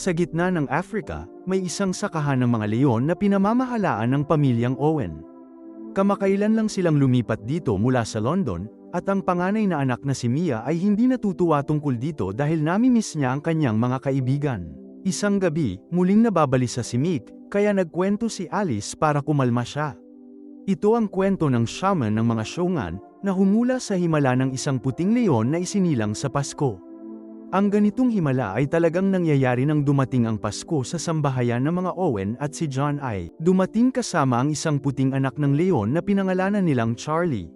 Sa gitna ng Africa, may isang sakahan ng mga leon na pinamamahalaan ng pamilyang Owen. Kamakailan lang silang lumipat dito mula sa London, at ang panganay na anak na si Mia ay hindi natutuwa tungkol dito dahil namimiss niya ang kanyang mga kaibigan. Isang gabi, muling nababalisa si Mick, kaya nagkwento si Alice para kumalma siya. Ito ang kwento ng shaman ng mga Shogun, na humula sa himala ng isang puting leon na isinilang sa Pasko. Ang ganitong himala ay talagang nangyayari nang dumating ang Pasko sa sambahayan ng mga Owen at si John ay dumating kasama ang isang puting anak ng leon na pinangalanan nilang Charlie.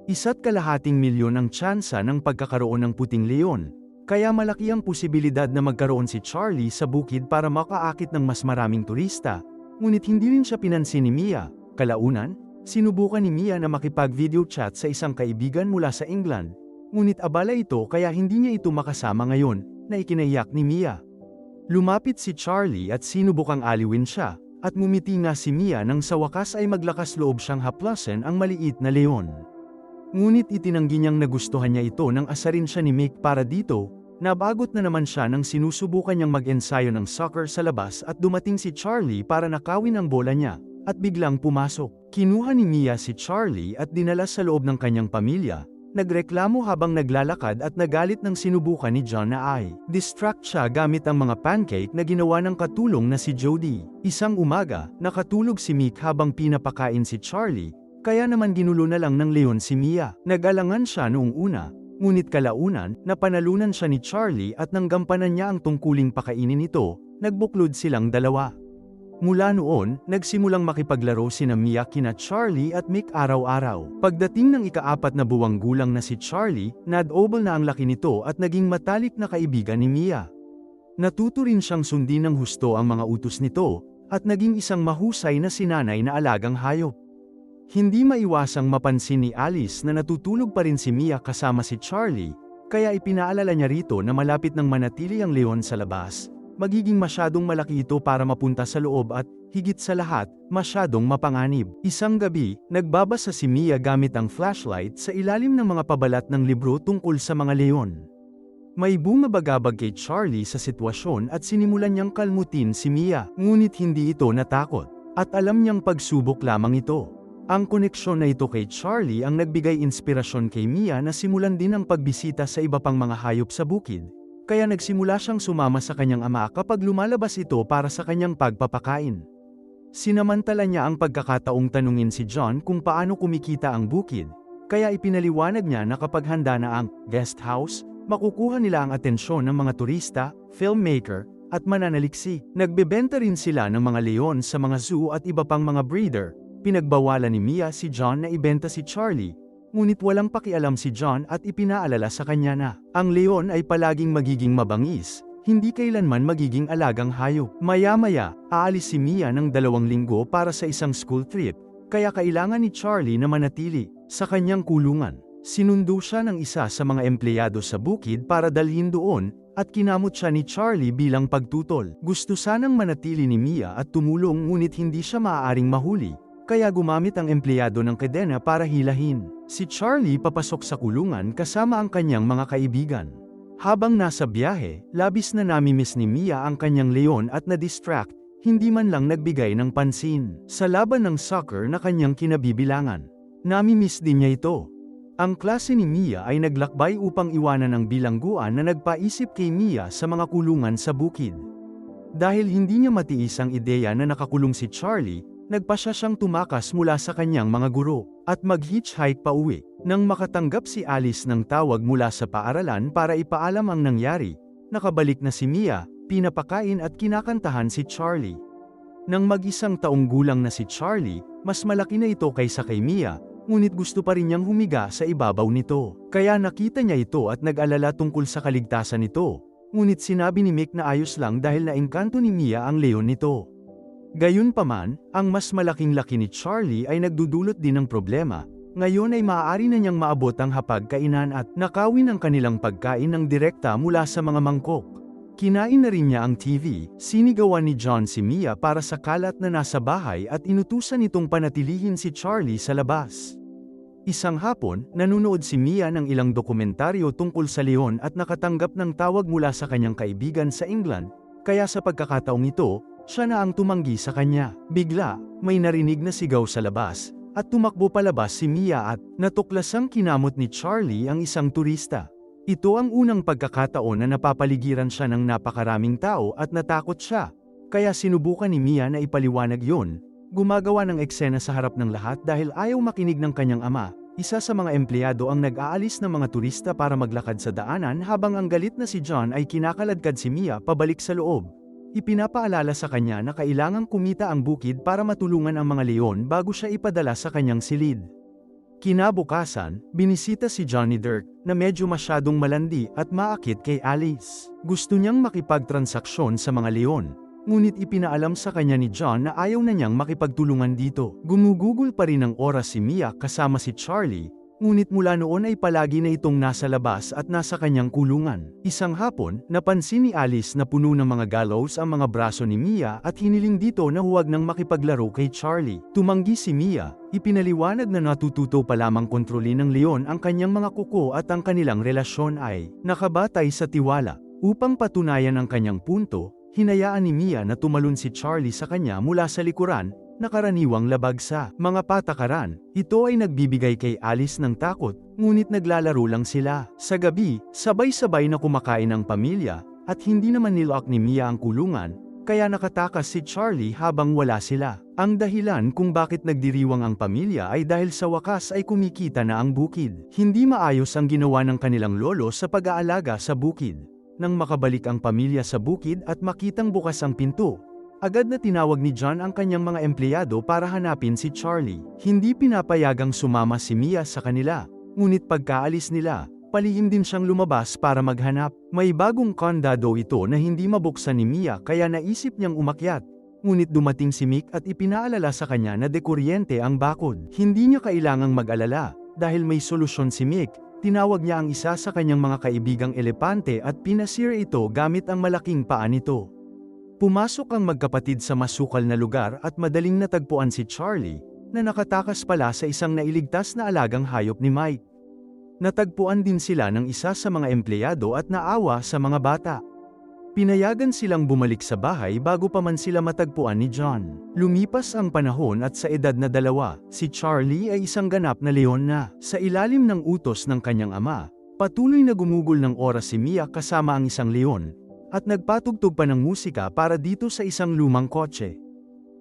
1.5 milyon ang tsansa ng pagkakaroon ng puting leon, kaya malaki ang posibilidad na magkaroon si Charlie sa bukid para makaakit ng mas maraming turista, ngunit hindi rin siya pinansin ni Mia. Kalaunan, sinubukan ni Mia na makipag-video chat sa isang kaibigan mula sa England. Ngunit abala ito kaya hindi niya ito makasama ngayon, na ikinaiyak ni Mia. Lumapit si Charlie at sinubukang aliwin siya, at ngumiti nga si Mia nang sa wakas ay maglakas loob siyang haplasan ang maliit na leon. Ngunit itinanggi niyang nagustuhan niya ito nang asarin siya ni Mick para dito, nabagot na naman siya nang sinusubukan niyang mag-ensayo ng soccer sa labas at dumating si Charlie para nakawin ang bola niya, at biglang pumasok. Kinuha ni Mia si Charlie at dinala sa loob ng kanyang pamilya. Nagreklamo habang naglalakad at nagalit nang sinubukan ni John na ay distract siya gamit ang mga pancake na ginawa ng katulong na si Jody. Isang umaga, nakatulog si Mick habang pinapakain si Charlie, kaya naman ginulo na lang ng leon si Mia. Nag-alangan siya noong una, ngunit kalaunan, napanalunan siya ni Charlie at nang gampanan niya ang tungkuling pakainin ito, nagbuklod silang dalawa. Mula noon, nagsimulang makipaglaro sina Mia kina Charlie at Mick araw-araw. Pagdating ng ika-4 na buwang gulang na si Charlie, nad-obel na ang laki nito at naging matalik na kaibigan ni Mia. Natuto rin siyang sundin ng husto ang mga utos nito, at naging isang mahusay na sinanay na alagang hayop. Hindi maiwasang mapansin ni Alice na natutulog pa rin si Mia kasama si Charlie, kaya ipinaalala niya rito na malapit nang manatili ang leon sa labas. Magiging masyadong malaki ito para mapunta sa loob at, higit sa lahat, masyadong mapanganib. Isang gabi, nagbabasa si Mia gamit ang flashlight sa ilalim ng mga pabalat ng libro tungkol sa mga leon. May bumabagabag kay Charlie sa sitwasyon at sinimulan niyang kalmutin si Mia, ngunit hindi ito natakot, at alam niyang pagsubok lamang ito. Ang koneksyon na ito kay Charlie ang nagbigay inspirasyon kay Mia na simulan din ang pagbisita sa iba pang mga hayop sa bukid. Kaya nagsimula siyang sumama sa kanyang ama kapag lumalabas ito para sa kanyang pagpapakain. Sinamantala niya ang pagkakataong tanungin si John kung paano kumikita ang bukid, kaya ipinaliwanag niya na kapag handa na ang guest house, makukuha nila ang atensyon ng mga turista, filmmaker, at mananaliksi. Nagbebenta rin sila ng mga leon sa mga zoo at iba pang mga breeder. Pinagbawalan ni Mia si John na ibenta si Charlie, ngunit walang pakialam si John at ipinaalala sa kanya na ang leon ay palaging magiging mabangis, hindi kailanman magiging alagang hayop. Maya-maya, aalis si Mia ng 2 linggo para sa isang school trip, kaya kailangan ni Charlie na manatili sa kanyang kulungan. Sinundo siya ng isa sa mga empleyado sa bukid para dalhin doon, at kinamot siya ni Charlie bilang pagtutol. Gusto sanang manatili ni Mia at tumulong ngunit hindi siya maaaring mahuli, kaya gumamit ang empleyado ng kadena para hilahin si Charlie papasok sa kulungan kasama ang kanyang mga kaibigan. Habang nasa biyahe, labis na namimiss ni Mia ang kanyang leon at na-distract, hindi man lang nagbigay ng pansin sa laban ng soccer na kanyang kinabibilangan. Namimiss din niya ito. Ang klase ni Mia ay naglakbay upang iwanan ang bilangguan na nagpaisip kay Mia sa mga kulungan sa bukid. Dahil hindi niya matiis ang ideya na nakakulong si Charlie, nagpasya siyang tumakas mula sa kanyang mga guro, at mag-hitchhike pa uwi. Nang makatanggap si Alice ng tawag mula sa paaralan para ipaalam ang nangyari, nakabalik na si Mia, pinapakain at kinakantahan si Charlie. Nang mag-1 taong gulang na si Charlie, mas malaki na ito kaysa kay Mia, ngunit gusto pa rin niyang humiga sa ibabaw nito. Kaya nakita niya ito at nag-alala tungkol sa kaligtasan nito, ngunit sinabi ni Mick na ayos lang dahil naengkanto ni Mia ang leon nito. Gayunpaman, ang mas malaking laki ni Charlie ay nagdudulot din ng problema. Ngayon ay maaari na niyang maabot ang hapagkainan at nakawin ang kanilang pagkain ng direkta mula sa mga mangkok. Kinain na rin niya ang TV, sinigawan ni John si Mia para sa kalat na nasa bahay at inutusan itong panatilihin si Charlie sa labas. Isang hapon, nanunood si Mia ng ilang dokumentaryo tungkol sa leon at nakatanggap ng tawag mula sa kanyang kaibigan sa England, kaya sa pagkakataong ito, siya na ang tumanggi sa kanya. Bigla, may narinig na sigaw sa labas, at tumakbo palabas si Mia at natuklasang kinamot ni Charlie ang isang turista. Ito ang unang pagkakataon na napapaligiran siya ng napakaraming tao at natakot siya. Kaya sinubukan ni Mia na ipaliwanag yon, gumagawa ng eksena sa harap ng lahat dahil ayaw makinig ng kanyang ama. Isa sa mga empleyado ang nag-aalis ng mga turista para maglakad sa daanan habang ang galit na si John ay kinakaladkad si Mia pabalik sa loob. Ipinapaalala sa kanya na kailangang kumita ang bukid para matulungan ang mga leon bago siya ipadala sa kanyang silid. Kinabukasan, binisita si Johnny Dirk, na medyo masyadong malandi at maakit kay Alice. Gusto niyang makipagtransaksyon sa mga leon, ngunit ipinaalam sa kanya ni John na ayaw na niyang makipagtulungan dito. Gumugugol pa rin ng oras si Mia kasama si Charlie, ngunit mula noon ay palagi na itong nasa labas at nasa kanyang kulungan. Isang hapon, napansin ni Alice na puno ng mga gallows ang mga braso ni Mia at hiniling dito na huwag nang makipaglaro kay Charlie. Tumanggi si Mia, ipinaliwanag na natututo pa lamang kontrolin ng leon ang kanyang mga kuko at ang kanilang relasyon ay nakabatay sa tiwala. Upang patunayan ang kanyang punto, hinayaan ni Mia na tumalon si Charlie sa kanya mula sa likuran, na karaniwang labag sa mga patakaran. Ito ay nagbibigay kay Alice ng takot, ngunit naglalaro lang sila. Sa gabi, sabay-sabay na kumakain ang pamilya, at hindi naman nilock ni Mia ang kulungan, kaya nakatakas si Charlie habang wala sila. Ang dahilan kung bakit nagdiriwang ang pamilya ay dahil sa wakas ay kumikita na ang bukid. Hindi maayos ang ginawa ng kanilang lolo sa pag-aalaga sa bukid. Nang makabalik ang pamilya sa bukid at makitang bukas ang pinto, agad na tinawag ni John ang kanyang mga empleyado para hanapin si Charlie. Hindi pinapayagang sumama si Mia sa kanila, ngunit pagkaalis nila, palihim din siyang lumabas para maghanap. May bagong kandado ito na hindi mabuksan ni Mia kaya naisip niyang umakyat. Ngunit dumating si Mick at ipinaalala sa kanya na dekuryente ang bakod. Hindi niya kailangang mag-alala, dahil may solusyon si Mick. Tinawag niya ang isa sa kanyang mga kaibigang elepante at pinasir ito gamit ang malaking paa nito. Pumasok ang magkapatid sa masukal na lugar at madaling natagpuan si Charlie, na nakatakas pala sa isang nailigtas na alagang hayop ni Mike. Natagpuan din sila ng isa sa mga empleyado at naawa sa mga bata. Pinayagan silang bumalik sa bahay bago pa man sila matagpuan ni John. Lumipas ang panahon at sa edad na 2, si Charlie ay isang ganap na leon na. Sa ilalim ng utos ng kanyang ama, patuloy na gumugol ng oras si Mia kasama ang isang leon, at nagpatugtog pa ng musika para dito sa isang lumang kotse.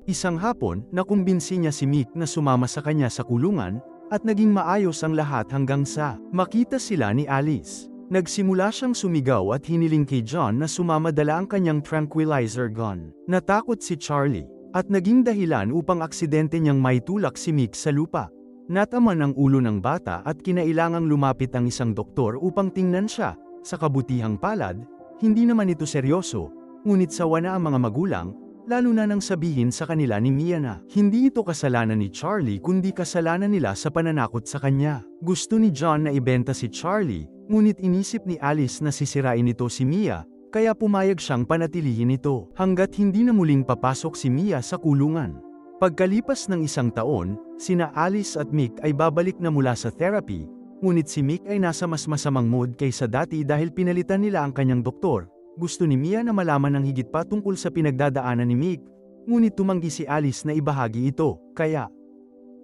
Isang hapon, nakumbinsi niya si Mick na sumama sa kanya sa kulungan, at naging maayos ang lahat hanggang sa makita sila ni Alice. Nagsimula siyang sumigaw at hiniling kay John na sumama dala ang kanyang tranquilizer gun. Natakot si Charlie, at naging dahilan upang aksidente niyang maitulak si Mick sa lupa. Nataman ang ulo ng bata at kinailangang lumapit ang isang doktor upang tingnan siya. Sa kabutihang palad, hindi naman ito seryoso, ngunit sawa na ang mga magulang, lalo na nang sabihin sa kanila ni Mia na hindi ito kasalanan ni Charlie kundi kasalanan nila sa pananakot sa kanya. Gusto ni John na ibenta si Charlie, ngunit inisip ni Alice na sisirain ito si Mia, kaya pumayag siyang panatilihin ito hanggat hindi na muling papasok si Mia sa kulungan. Pagkalipas ng isang taon, sina Alice at Mick ay babalik na mula sa therapy. Ngunit si Mick ay nasa mas masamang mood kaysa dati dahil pinalitan nila ang kanyang doktor. Gusto ni Mia na malaman ng higit pa tungkol sa pinagdadaanan ni Mick, ngunit tumanggi si Alice na ibahagi ito, kaya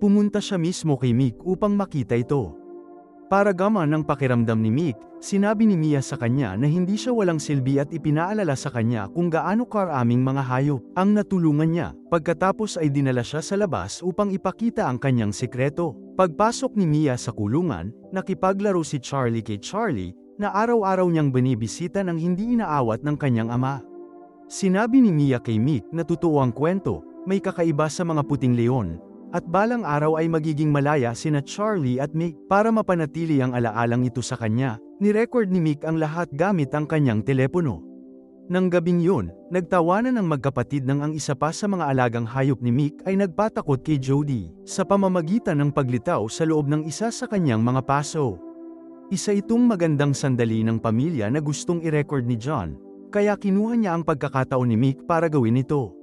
pumunta siya mismo kay Mick upang makita ito. Para gaman ng pakiramdam ni Mick, sinabi ni Mia sa kanya na hindi siya walang silbi at ipinaalala sa kanya kung gaano karaming mga hayop ang natulungan niya. Pagkatapos ay dinala siya sa labas upang ipakita ang kanyang sekreto. Pagpasok ni Mia sa kulungan, nakipaglaro si Charlie kay Charlie, na araw-araw niyang binibisita nang hindi inaawat ng kanyang ama. Sinabi ni Mia kay Mick na totoo ang kwento, may kakaiba sa mga puting leon, at balang araw ay magiging malaya sina Charlie at Mick. Para mapanatili ang alaalang ito sa kanya, ni-record ni Mick ang lahat gamit ang kanyang telepono. Nang gabing yun, nagtawanan ang magkapatid nang ang isa pa sa mga alagang hayop ni Mick ay nagpatakot kay Jody, sa pamamagitan ng paglitaw sa loob ng isa sa kanyang mga paso. Isa itong magandang sandali ng pamilya na gustong i-record ni John, kaya kinuha niya ang pagkakataon ni Mick para gawin ito.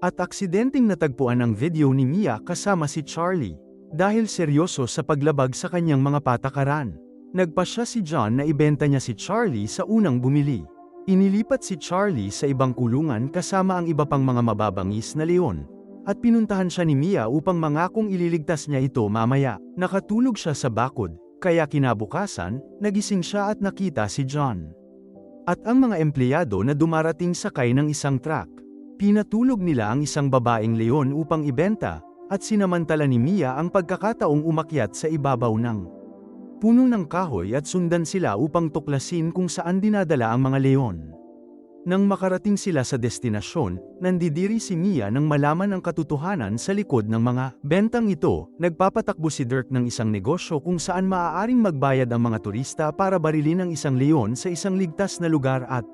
At aksidenteng natagpuan ang video ni Mia kasama si Charlie, dahil seryoso sa paglabag sa kanyang mga patakaran. Nagpasya si John na ibenta niya si Charlie sa unang bumili. Inilipat si Charlie sa ibang kulungan kasama ang iba pang mga mababangis na leon, at pinuntahan siya ni Mia upang mangakong ililigtas niya ito mamaya. Nakatulog siya sa bakod, kaya kinabukasan, nagising siya at nakita si John. At ang mga empleyado na dumarating sakay ng isang truck. Pinatulog nila ang isang babaeng leon upang ibenta, at sinamantala ni Mia ang pagkakataong umakyat sa ibabaw ng puno ng kahoy at sundan sila upang tuklasin kung saan dinadala ang mga leon. Nang makarating sila sa destinasyon, nandidiri si Mia nang malaman ang katotohanan sa likod ng mga bentang ito. Nagpapatakbo si Dirk ng isang negosyo kung saan maaaring magbayad ang mga turista para barilin ang isang leon sa isang ligtas na lugar at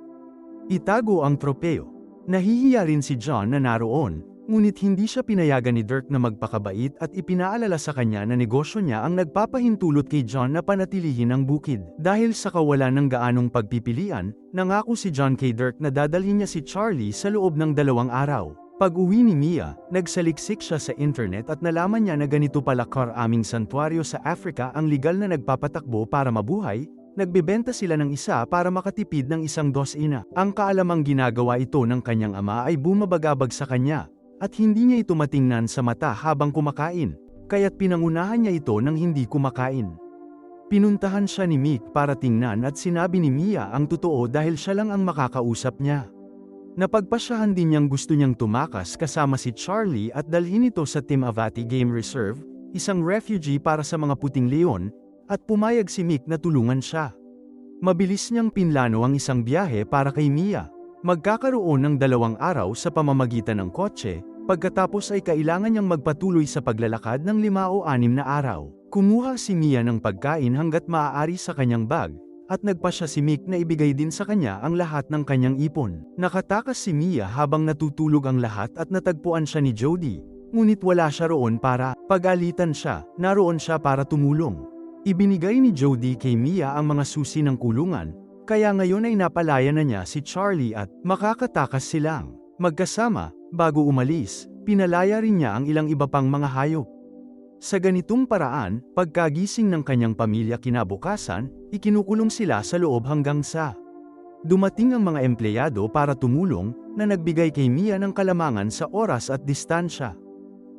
itago ang tropeo. Nahihiya rin si John na naroon, ngunit hindi siya pinayagan ni Dirk na magpakabait at ipinaalala sa kanya na negosyo niya ang nagpapahintulot kay John na panatilihin ang bukid. Dahil sa kawalan ng gaanong pagpipilian, nangako si John kay Dirk na dadalhin niya si Charlie sa loob ng 2 araw. Pag-uwi ni Mia, nagsaliksik siya sa internet at nalaman niya na ganito pala karaming santuaryo sa Africa ang legal na nagpapatakbo para mabuhay. Nagbebenta sila ng isa para makatipid ng 1 dosina. Ang kaalamang ginagawa ito ng kanyang ama ay bumabagabag sa kanya, at hindi niya ito matingnan sa mata habang kumakain, kaya't pinangunahan niya ito ng hindi kumakain. Pinuntahan siya ni Mick para tingnan at sinabi ni Mia ang totoo dahil siya lang ang makakausap niya. Napagpasyahan din niyang gusto niyang tumakas kasama si Charlie at dalhin ito sa Timavati Game Reserve, isang refugee para sa mga puting leon, at pumayag si Mick na tulungan siya. Mabilis niyang pinlano ang isang biyahe para kay Mia. Magkakaroon ng 2 araw sa pamamagitan ng kotse, pagkatapos ay kailangan niyang magpatuloy sa paglalakad ng 5 o 6 na araw. Kumuha si Mia ng pagkain hanggat maaari sa kanyang bag, at nagpasya si Mick na ibigay din sa kanya ang lahat ng kanyang ipon. Nakatakas si Mia habang natutulog ang lahat at natagpuan siya ni Jody, ngunit wala siya roon para pagalitan siya, naroon siya para tumulong. Ibinigay ni Jody kay Mia ang mga susi ng kulungan, kaya ngayon ay napalaya na niya si Charlie at makakatakas silang magkasama. Bago umalis, pinalaya rin niya ang ilang iba pang mga hayop. Sa ganitong paraan, pagkagising ng kanyang pamilya kinabukasan, ikinukulong sila sa loob hanggang sa dumating ang mga empleyado para tumulong, na nagbigay kay Mia ng kalamangan sa oras at distansya.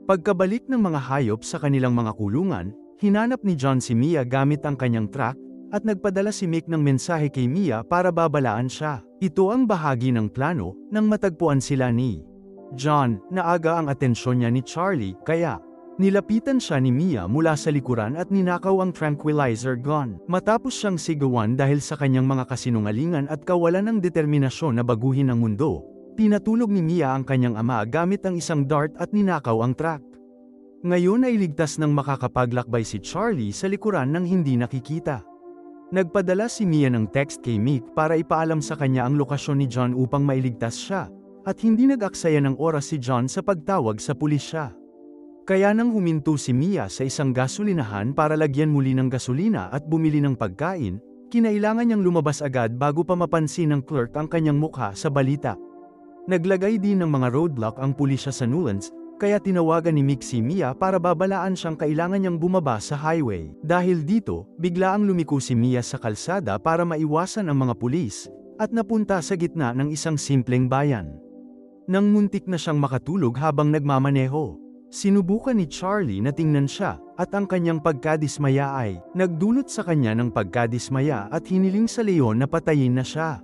Pagkabalik ng mga hayop sa kanilang mga kulungan, hinanap ni John si Mia gamit ang kanyang truck, at nagpadala si Mick ng mensahe kay Mia para babalaan siya. Ito ang bahagi ng plano, nang matagpuan sila ni John. Naaga ang atensyon niya ni Charlie, kaya nilapitan siya ni Mia mula sa likuran at ninakaw ang tranquilizer gun. Matapos siyang sigawan dahil sa kanyang mga kasinungalingan at kawalan ng determinasyon na baguhin ang mundo, pinatulog ni Mia ang kanyang ama gamit ang isang dart at ninakaw ang truck. Ngayon ay ligtas nang makakapaglakbay si Charlie sa likuran nang hindi nakikita. Nagpadala si Mia ng text kay Mick para ipaalam sa kanya ang lokasyon ni John upang mailigtas siya, at hindi nag-aksaya ng oras si John sa pagtawag sa pulisya. Kaya nang huminto si Mia sa isang gasolinahan para lagyan muli ng gasolina at bumili ng pagkain, kinailangan niyang lumabas agad bago pa mapansin ng clerk ang kanyang mukha sa balita. Naglagay din ng mga roadblock ang pulisya sa Newlands, kaya tinawagan ni Mick si Mia para babalaan siyang kailangan niyang bumaba sa highway. Dahil dito, biglaang lumiko si Mia sa kalsada para maiwasan ang mga pulis, at napunta sa gitna ng isang simpleng bayan. Nang muntik na siyang makatulog habang nagmamaneho, sinubukan ni Charlie na tingnan siya, at ang kanyang pagkadismaya ay nagdulot sa kanya ng pagkadismaya at hiniling sa leon na patayin na siya.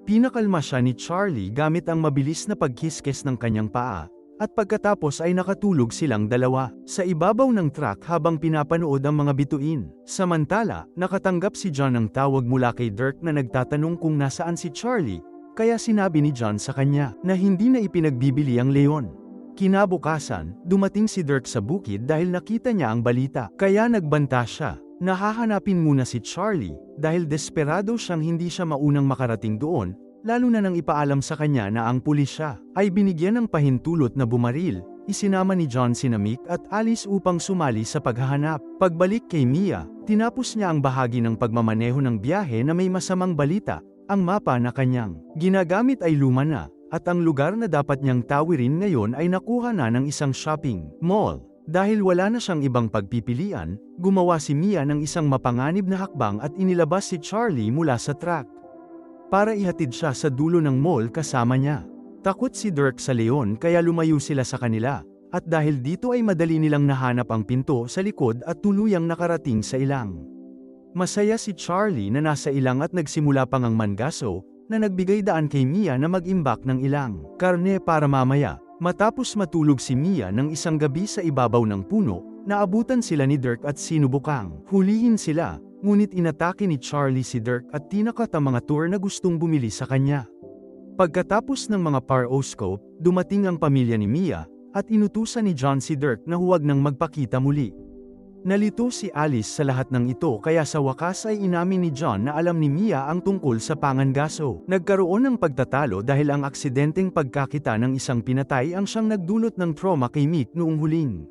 Pinakalma siya ni Charlie gamit ang mabilis na pagkiskes ng kanyang paa, at pagkatapos ay nakatulog silang dalawa sa ibabaw ng truck habang pinapanood ang mga bituin. Samantala, nakatanggap si John ng tawag mula kay Dirk na nagtatanong kung nasaan si Charlie, kaya sinabi ni John sa kanya na hindi na ipinagbibili ang leon. Kinabukasan, dumating si Dirk sa bukid dahil nakita niya ang balita, kaya nagbanta siya. Nahahanapin muna si Charlie, dahil desperado siyang hindi siya maunang makarating doon, lalo na nang ipaalam sa kanya na ang pulisya ay binigyan ng pahintulot na bumaril. Isinama ni John sina Mick at Alice upang sumali sa paghahanap. Pagbalik kay Mia, tinapos niya ang bahagi ng pagmamaneho ng biyahe na may masamang balita. Ang mapa na kanyang ginagamit ay luma na, at ang lugar na dapat niyang tawirin ngayon ay nakuha na ng isang shopping mall. Dahil wala na siyang ibang pagpipilian, gumawa si Mia ng isang mapanganib na hakbang at inilabas si Charlie mula sa truck. para ihatid siya sa dulo ng mall kasama niya. Takot si Dirk sa leon kaya lumayo sila sa kanila, at dahil dito ay madali nilang nahanap ang pinto sa likod at tuluyang nakarating sa ilang. Masaya si Charlie na nasa ilang at nagsimula pang ang mangaso, na nagbigay daan kay Mia na mag-imbak ng ilang karne para mamaya. Matapos matulog si Mia ng isang gabi sa ibabaw ng puno, naabutan sila ni Dirk at sinubukang hulihin sila, ngunit inatake ni Charlie si Dirk at tinakat ang mga tour na gustong bumili sa kanya. Pagkatapos ng mga paroscope, dumating ang pamilya ni Mia, at inutusan ni John si Dirk na huwag nang magpakita muli. Nalito si Alice sa lahat ng ito kaya sa wakas ay inamin ni John na alam ni Mia ang tungkol sa pangangaso. Nagkaroon ng pagtatalo dahil ang aksidenteng pagkakita ng isang pinatay ang siyang nagdulot ng trauma kay Mick noong huling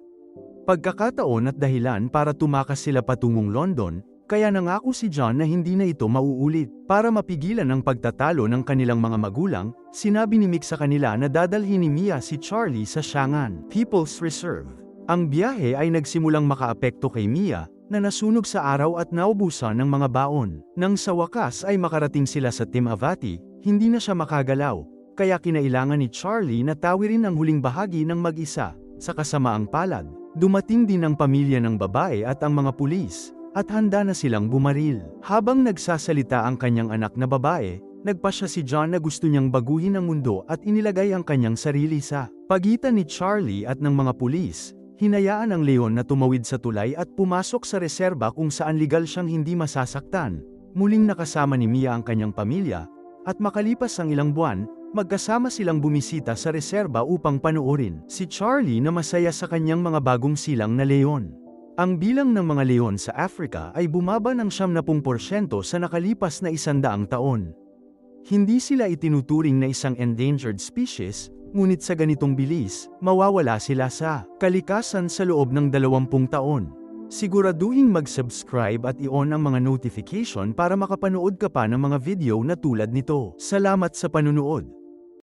pagkakataon at dahilan para tumakas sila patungong London, kaya nangako si John na hindi na ito mauulit. Para mapigilan ang pagtatalo ng kanilang mga magulang, sinabi ni Mick sa kanila na dadalhin ni Mia si Charlie sa Siangan People's Reserve. Ang biyahe ay nagsimulang makaapekto kay Mia, na nasunog sa araw at naubusan ng mga baon. Nang sa wakas ay makarating sila sa Timavati, hindi na siya makagalaw, kaya kinailangan ni Charlie na tawirin ang huling bahagi ng mag-isa. Sa kasamaang palad, dumating din ang pamilya ng babae at ang mga pulis, at handa na silang bumaril. Habang nagsasalita ang kanyang anak na babae, nagpasya si John na gusto niyang baguhin ang mundo at inilagay ang kanyang sarili sa pagitan ni Charlie at ng mga pulis. Hinayaan ang leon na tumawid sa tulay at pumasok sa reserba kung saan legal siyang hindi masasaktan. Muling nakasama ni Mia ang kanyang pamilya, at makalipas ang ilang buwan, magkasama silang bumisita sa reserba upang panoorin si Charlie na masaya sa kanyang mga bagong silang na leon. Ang bilang ng mga leon sa Africa ay bumaba ng 70% sa nakalipas na 100 taon. Hindi sila itinuturing na isang endangered species, ngunit sa ganitong bilis, mawawala sila sa kalikasan sa loob ng 20 taon. Siguraduhing mag-subscribe at i-on ang mga notification para makapanood ka pa ng mga video na tulad nito. Salamat sa panunood!